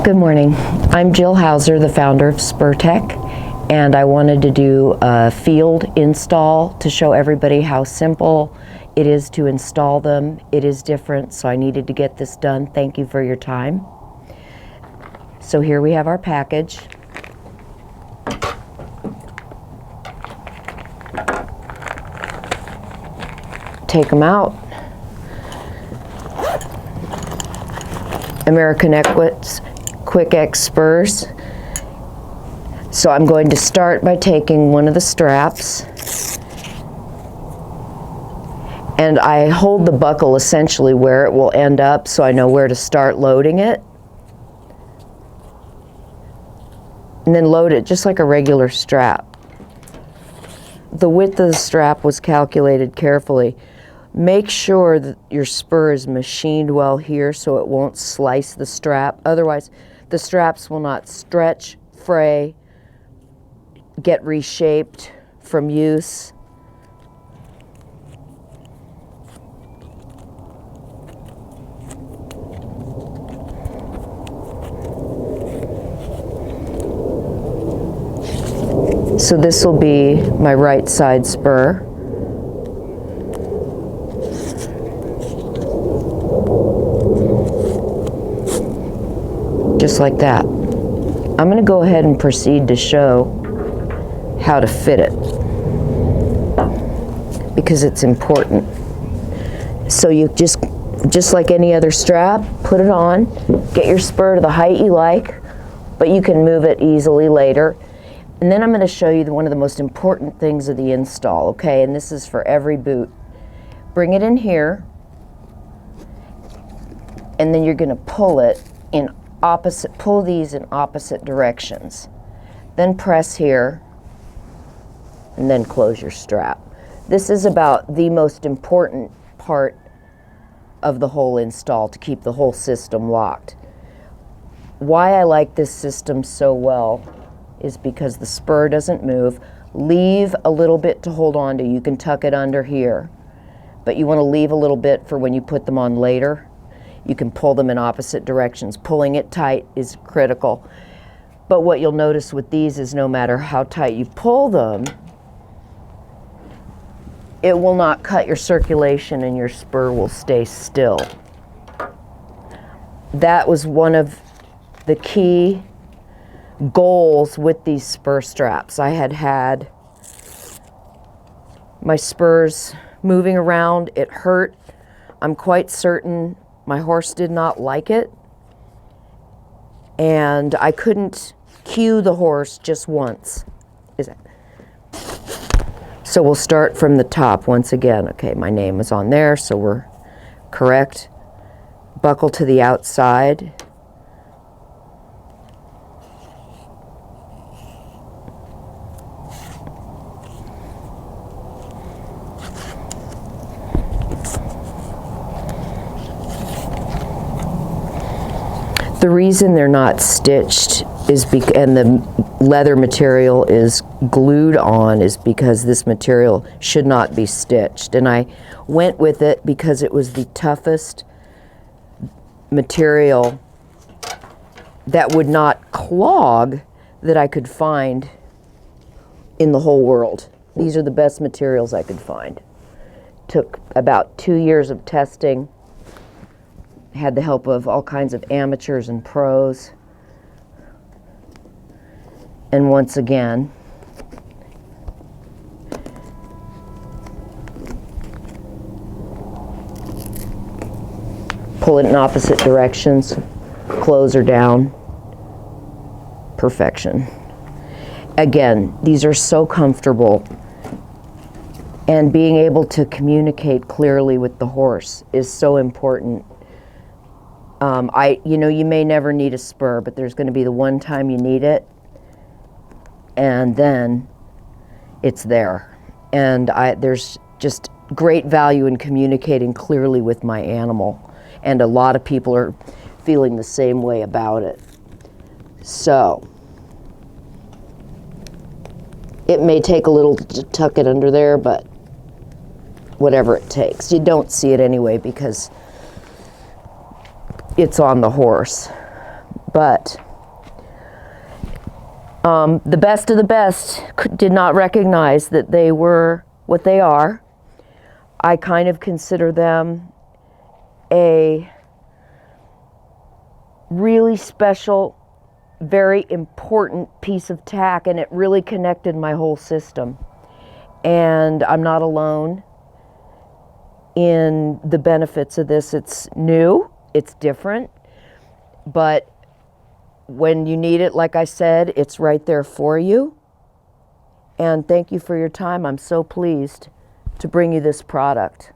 Good morning. I'm Jill Howser, the founder of SpurTech, and I wanted to do a field install to show everybody how simple it is to install them. It is different, so I needed to get this done. Thank you for your time. So here we have our package. Take them out. American Equit's Quick X spurs. So I'm going to start by taking one of the straps, and I hold the buckle essentially where it will end up so I know where to start loading it, and then load it just like a regular strap. The width of the strap was calculated carefully. Make sure that your spur is machined well here so it won't slice the strap. Otherwise, the straps will not stretch, fray, get reshaped from use. So this will be my right side spur. Just like that. I'm going to go ahead and proceed to show how to fit it, because it's important. So you just like any other strap, put it on, get your spur to the height you like, but you can move it easily later. And then I'm going to show you one of the most important things of the install, okay? And this is for every boot. Bring it in here, and then you're going to pull it in pull these in opposite directions. Then press here, and then close your strap. This is about the most important part of the whole install, to keep the whole system locked. Why I like this system so well is because the spur doesn't move. Leave a little bit to hold on to. You can tuck it under here, but you want to leave a little bit for when you put them on later. You can pull them in opposite directions. Pulling it tight is critical. But what you'll notice with these is no matter how tight you pull them, it will not cut your circulation and your spur will stay still. That was one of the key goals with these spur straps. I had my spurs moving around. It hurt. I'm quite certain my horse did not like it, and I couldn't cue the horse just once. So we'll start from the top once again. Okay, my name is on there, so we're correct. Buckle to the outside. The reason they're not stitched is and the leather material is glued on is because this material should not be stitched. And I went with it because it was the toughest material that would not clog that I could find in the whole world. These are the best materials I could find. Took about 2 years of testing. Had the help of all kinds of amateurs and pros. And once again, pull it in opposite directions, close her down, perfection. Again, these are so comfortable, and being able to communicate clearly with the horse is so important. You may never need a spur, but there's going to be the one time you need it, and then it's there. And there's just great value in communicating clearly with my animal, and a lot of people are feeling the same way about it. So it may take a little to tuck it under there, but whatever it takes. You don't see it anyway because it's on the horse. But the best of the best did not recognize that they were what they are. I kind of consider them a really special, very important piece of tack, and it really connected my whole system. And I'm not alone in the benefits of this. It's new, it's different, but when you need it, like I said, it's right there for you. And thank you for your time. I'm so pleased to bring you this product.